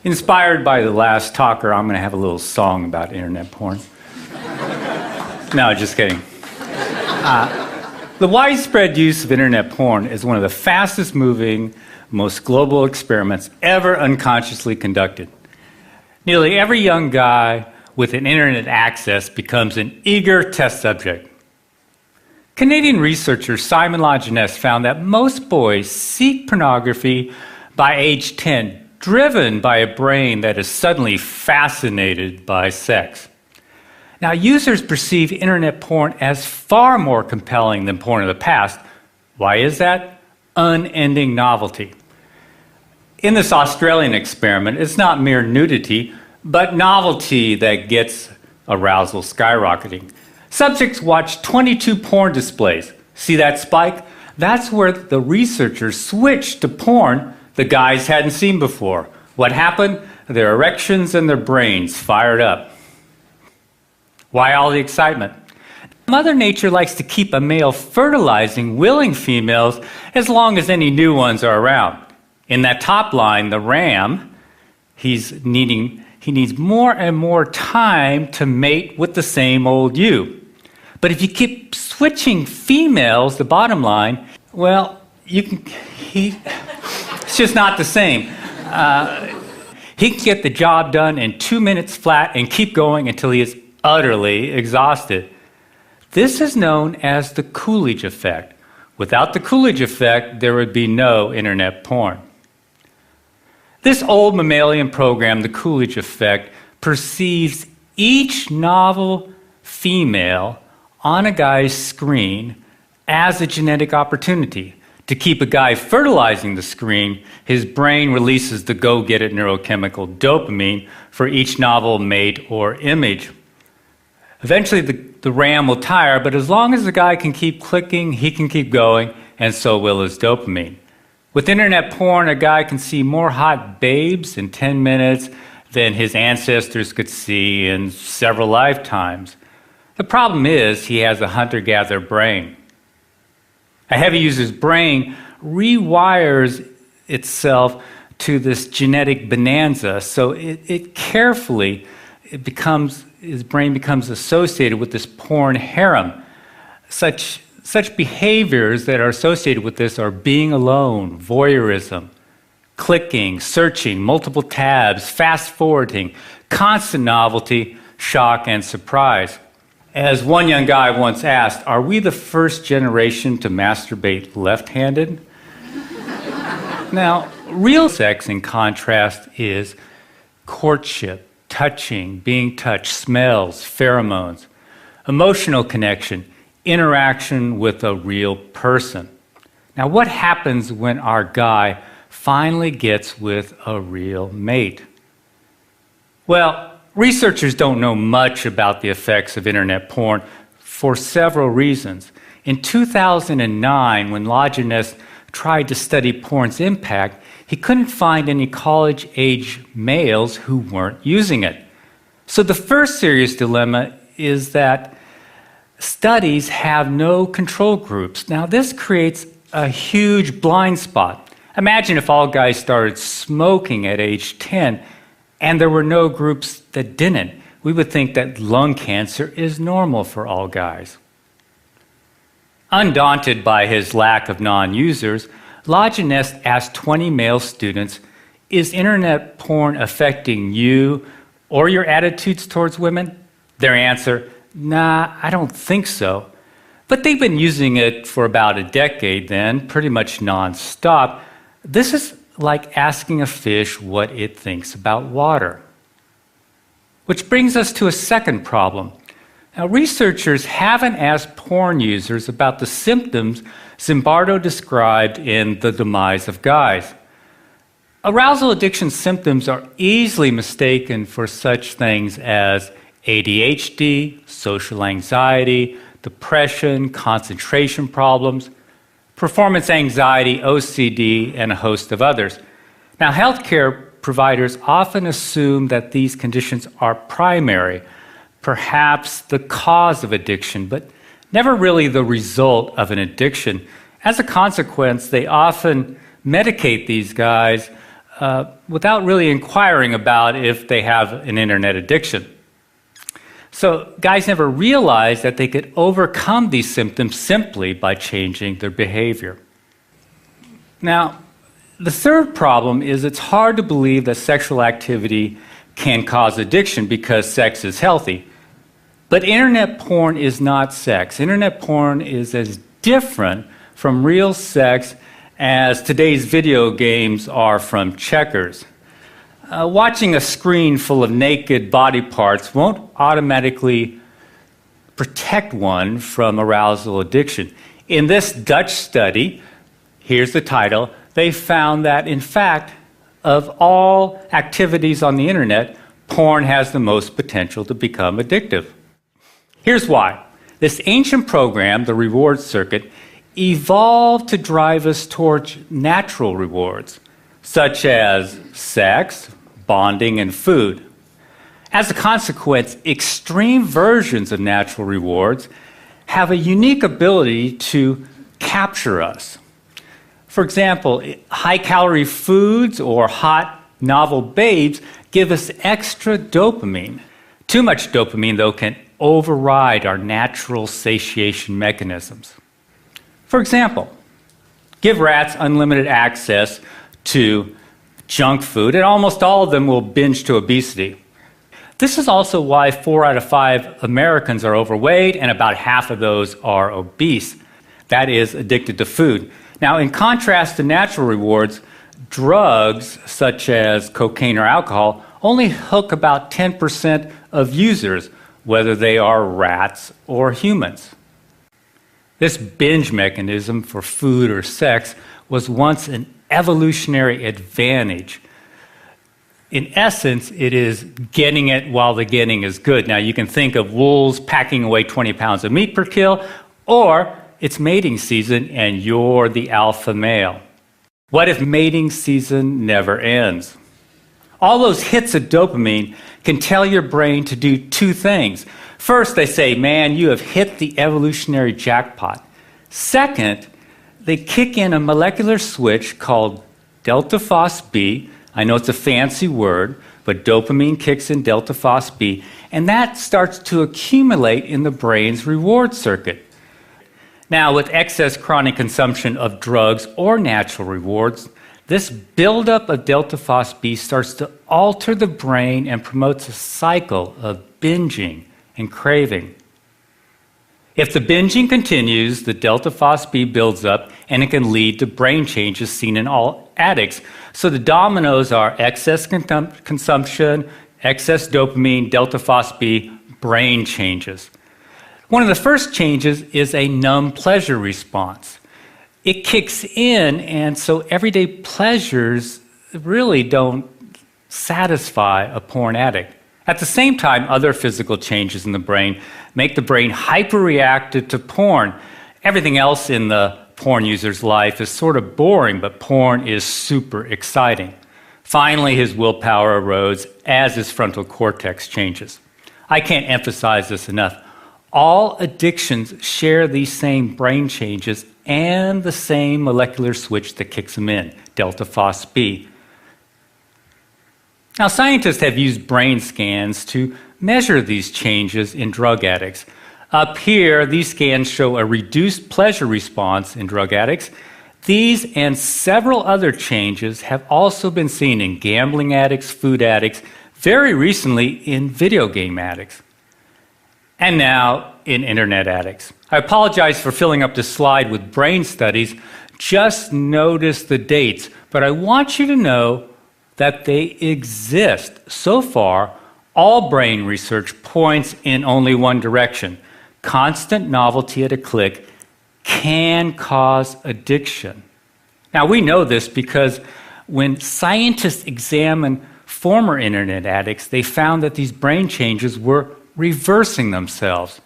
Inspired by the last talker, I'm going to have a little song about internet porn. No, just kidding. The widespread use of internet porn is one of the fastest moving, most global experiments ever unconsciously conducted. Nearly every young guy with an internet access becomes an eager test subject. Canadian researcher Simon Lajeunesse found that most boys seek pornography by age 10, driven by a brain that is suddenly fascinated by sex. Now, users perceive internet porn as far more compelling than porn of the past. Why is that? Unending novelty. In this Australian experiment, it's not mere nudity, but novelty that gets arousal skyrocketing. Subjects watch 22 porn displays. See that spike? That's where the researchers switched to porn the guys hadn't seen before. What happened? Their erections and their brains fired up. Why all the excitement? Mother Nature likes to keep a male fertilizing willing females as long as any new ones are around. In that top line, the ram, he needs more and more time to mate with the same old ewe. But if you keep switching females, the bottom line, well, it's just not the same. He can get the job done in 2 minutes flat and keep going until he is utterly exhausted. This is known as the Coolidge effect. Without the Coolidge effect, there would be no internet porn. This old mammalian program, the Coolidge effect, perceives each novel female on a guy's screen as a genetic opportunity. To keep a guy fertilizing the screen, his brain releases the go-get-it neurochemical dopamine for each novel mate or image. Eventually, the ram will tire, but as long as the guy can keep clicking, he can keep going, and so will his dopamine. With internet porn, a guy can see more hot babes in 10 minutes than his ancestors could see in several lifetimes. The problem is he has a hunter-gatherer brain. A heavy user's brain rewires itself to this genetic bonanza, so his brain becomes associated with this porn harem. Such behaviors that are associated with this are being alone, voyeurism, clicking, searching, multiple tabs, fast-forwarding, constant novelty, shock, and surprise. As one young guy once asked, are we the first generation to masturbate left-handed? Now, real sex, in contrast, is courtship, touching, being touched, smells, pheromones, emotional connection, interaction with a real person. Now, what happens when our guy finally gets with a real mate? Well, researchers don't know much about the effects of internet porn for several reasons. In 2009, when Lajeunesse tried to study porn's impact, he couldn't find any college-age males who weren't using it. So the first serious dilemma is that studies have no control groups. Now, this creates a huge blind spot. Imagine if all guys started smoking at age 10 and there were no groups that didn't. We would think that lung cancer is normal for all guys. Undaunted by his lack of non-users, Lajeunesse asked 20 male students, is internet porn affecting you or your attitudes towards women? Their answer, nah, I don't think so. But they've been using it for about a decade then, pretty much non-stop. This is like asking a fish what it thinks about water. Which brings us to a second problem. Now, researchers haven't asked porn users about the symptoms Zimbardo described in The Demise of Guys. Arousal addiction symptoms are easily mistaken for such things as ADHD, social anxiety, depression, concentration problems, performance anxiety, OCD, and a host of others. Now, healthcare providers often assume that these conditions are primary, perhaps the cause of addiction, but never really the result of an addiction. As a consequence, they often medicate these guys without really inquiring about if they have an internet addiction. So guys never realized that they could overcome these symptoms simply by changing their behavior. Now, the third problem is it's hard to believe that sexual activity can cause addiction because sex is healthy. But internet porn is not sex. Internet porn is as different from real sex as today's video games are from checkers. Watching a screen full of naked body parts won't automatically protect one from arousal addiction. In this Dutch study, here's the title, they found that, in fact, of all activities on the internet, porn has the most potential to become addictive. Here's why. This ancient program, the reward circuit, evolved to drive us towards natural rewards, such as sex, bonding, and food. As a consequence, extreme versions of natural rewards have a unique ability to capture us. For example, high-calorie foods or hot, novel babes give us extra dopamine. Too much dopamine, though, can override our natural satiation mechanisms. For example, give rats unlimited access to junk food, and almost all of them will binge to obesity. This is also why 4 out of 5 Americans are overweight, and about half of those are obese. That is, addicted to food. Now, in contrast to natural rewards, drugs such as cocaine or alcohol only hook about 10% of users, whether they are rats or humans. This binge mechanism for food or sex was once an evolutionary advantage. In essence, it is getting it while the getting is good. Now, you can think of wolves packing away 20 pounds of meat per kill, or it's mating season and you're the alpha male. What if mating season never ends? All those hits of dopamine can tell your brain to do 2 things. First, they say, man, you have hit the evolutionary jackpot. Second, they kick in a molecular switch called delta phos B. I know it's a fancy word, but dopamine kicks in delta phos B, and that starts to accumulate in the brain's reward circuit. Now, with excess chronic consumption of drugs or natural rewards, this buildup of delta phos B starts to alter the brain and promotes a cycle of binging and craving. If the binging continues, the delta phos B builds up, and it can lead to brain changes seen in all addicts. So the dominoes are excess consumption, excess dopamine, delta phos B, brain changes. One of the first changes is a numb pleasure response. It kicks in, and so everyday pleasures really don't satisfy a porn addict. At the same time, other physical changes in the brain make the brain hyperreactive to porn. Everything else in the porn user's life is sort of boring, but porn is super exciting. Finally, his willpower erodes as his frontal cortex changes. I can't emphasize this enough. All addictions share these same brain changes and the same molecular switch that kicks them in, delta phos B. Now, scientists have used brain scans to measure these changes in drug addicts. Up here, these scans show a reduced pleasure response in drug addicts. These and several other changes have also been seen in gambling addicts, food addicts, very recently in video game addicts, and now in internet addicts. I apologize for filling up this slide with brain studies. Just notice the dates, but I want you to know that they exist. So far, all brain research points in only one direction. Constant novelty at a click can cause addiction. Now, we know this because when scientists examined former internet addicts, they found that these brain changes were reversing themselves.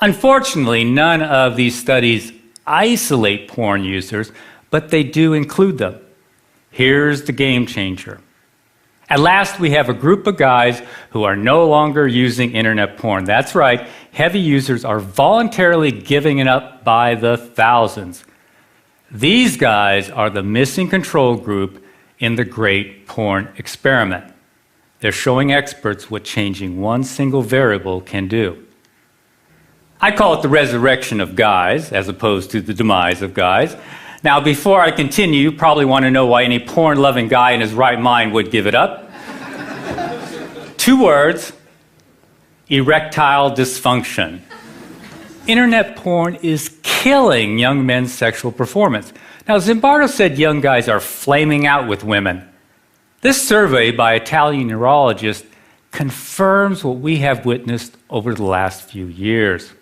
Unfortunately, none of these studies isolate porn users, but they do include them. Here's the game changer. At last, we have a group of guys who are no longer using internet porn. That's right, heavy users are voluntarily giving it up by the thousands. These guys are the missing control group in the great porn experiment. They're showing experts what changing one single variable can do. I call it the resurrection of guys, as opposed to the demise of guys. Now, before I continue, you probably want to know why any porn-loving guy in his right mind would give it up. 2 words: erectile dysfunction. Internet porn is killing young men's sexual performance. Now, Zimbardo said young guys are flaming out with women. This survey by Italian neurologists confirms what we have witnessed over the last few years.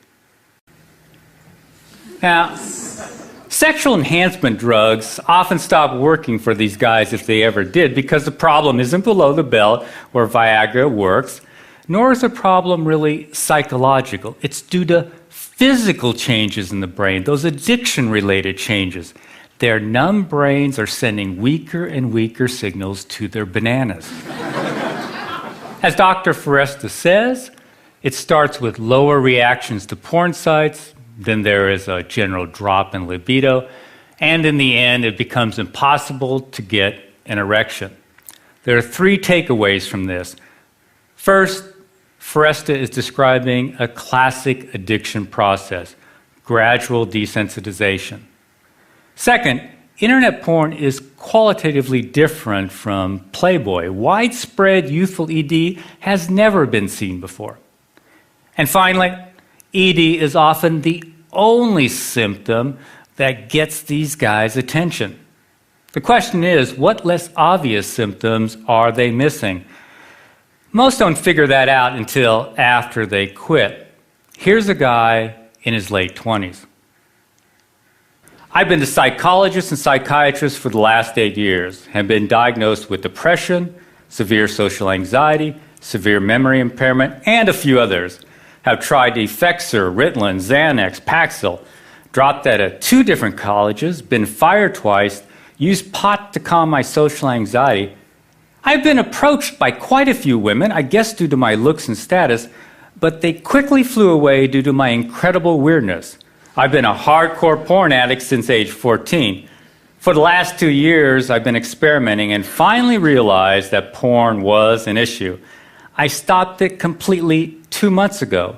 Now, sexual enhancement drugs often stop working for these guys if they ever did, because the problem isn't below the belt where Viagra works, nor is the problem really psychological. It's due to physical changes in the brain, those addiction-related changes. Their numb brains are sending weaker and weaker signals to their bananas. As Dr. Foresta says, it starts with lower reactions to porn sites, then there is a general drop in libido, and in the end, it becomes impossible to get an erection. There are 3 takeaways from this. First, Foresta is describing a classic addiction process, gradual desensitization. Second, internet porn is qualitatively different from Playboy. Widespread youthful ED has never been seen before. And finally, ED is often the only symptom that gets these guys' attention. The question is, what less obvious symptoms are they missing? Most don't figure that out until after they quit. Here's a guy in his late 20s. I've been to psychologists and psychiatrists for the last 8 years, have been diagnosed with depression, severe social anxiety, severe memory impairment, and a few others. Have tried Effexor, Ritalin, Xanax, Paxil, dropped out of 2 different colleges, been fired twice, used pot to calm my social anxiety. I've been approached by quite a few women, I guess due to my looks and status, but they quickly flew away due to my incredible weirdness. I've been a hardcore porn addict since age 14. For the last 2 years, I've been experimenting and finally realized that porn was an issue. I stopped it completely 2 months ago.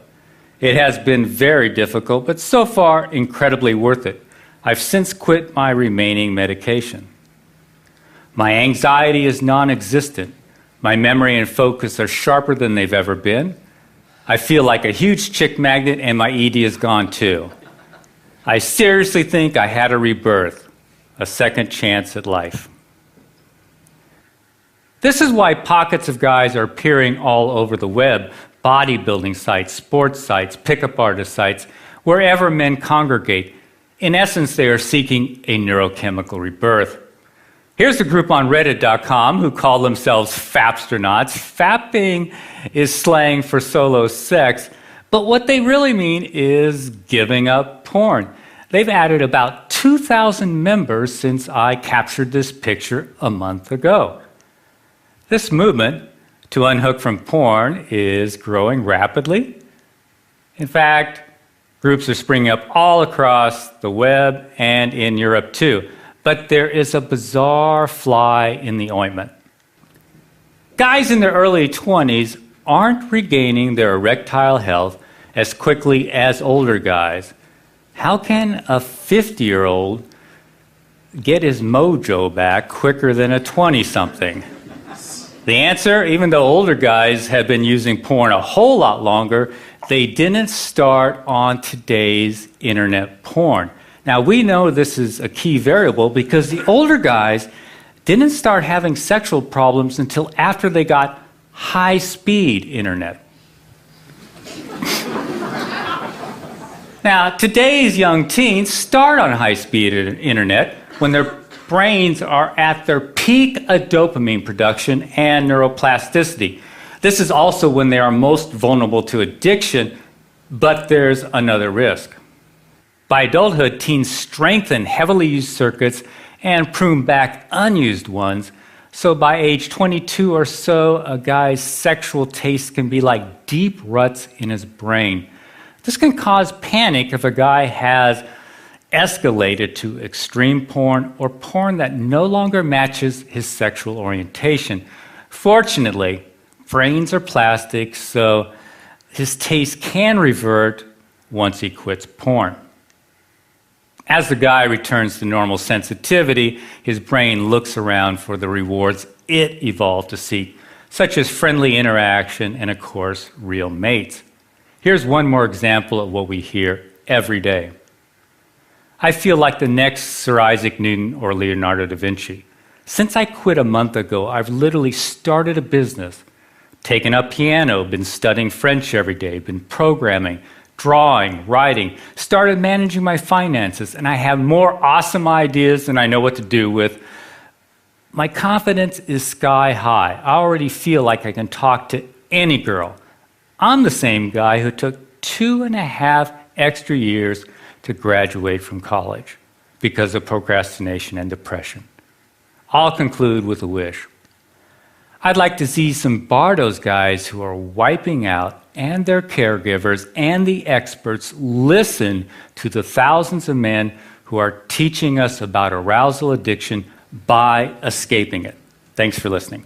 It has been very difficult, but so far incredibly worth it. I've since quit my remaining medication. My anxiety is non-existent. My memory and focus are sharper than they've ever been. I feel like a huge chick magnet, and my ED is gone too. I seriously think I had a rebirth, a second chance at life. This is why pockets of guys are appearing all over the web, bodybuilding sites, sports sites, pickup artist sites, wherever men congregate. In essence, they are seeking a neurochemical rebirth. Here's a group on Reddit.com who call themselves Fapsternauts. Fapping is slang for solo sex, but what they really mean is giving up porn. They've added about 2,000 members since I captured this picture a month ago. This movement to unhook from porn is growing rapidly. In fact, groups are springing up all across the web and in Europe too. But there is a bizarre fly in the ointment. Guys in their early 20s aren't regaining their erectile health as quickly as older guys. How can a 50-year-old get his mojo back quicker than a 20-something? The answer, even though older guys have been using porn a whole lot longer, they didn't start on today's internet porn. Now, we know this is a key variable because the older guys didn't start having sexual problems until after they got high-speed internet. Now, today's young teens start on high-speed internet when their brains are at their peak of dopamine production and neuroplasticity. This is also when they are most vulnerable to addiction, but there's another risk. By adulthood, teens strengthen heavily used circuits and prune back unused ones. So by age 22 or so, a guy's sexual taste can be like deep ruts in his brain. This can cause panic if a guy has escalated to extreme porn or porn that no longer matches his sexual orientation. Fortunately, brains are plastic, so his taste can revert once he quits porn. As the guy returns to normal sensitivity, his brain looks around for the rewards it evolved to seek, such as friendly interaction and, of course, real mates. Here's one more example of what we hear every day. I feel like the next Sir Isaac Newton or Leonardo da Vinci. Since I quit a month ago, I've literally started a business, taken up piano, been studying French every day, been programming, drawing, writing, started managing my finances, and I have more awesome ideas than I know what to do with. My confidence is sky high. I already feel like I can talk to any girl. I'm the same guy who took 2.5 extra years to graduate from college because of procrastination and depression. I'll conclude with a wish. I'd like to see some Bardo's guys who are wiping out and their caregivers and the experts listen to the thousands of men who are teaching us about arousal addiction by escaping it. Thanks for listening.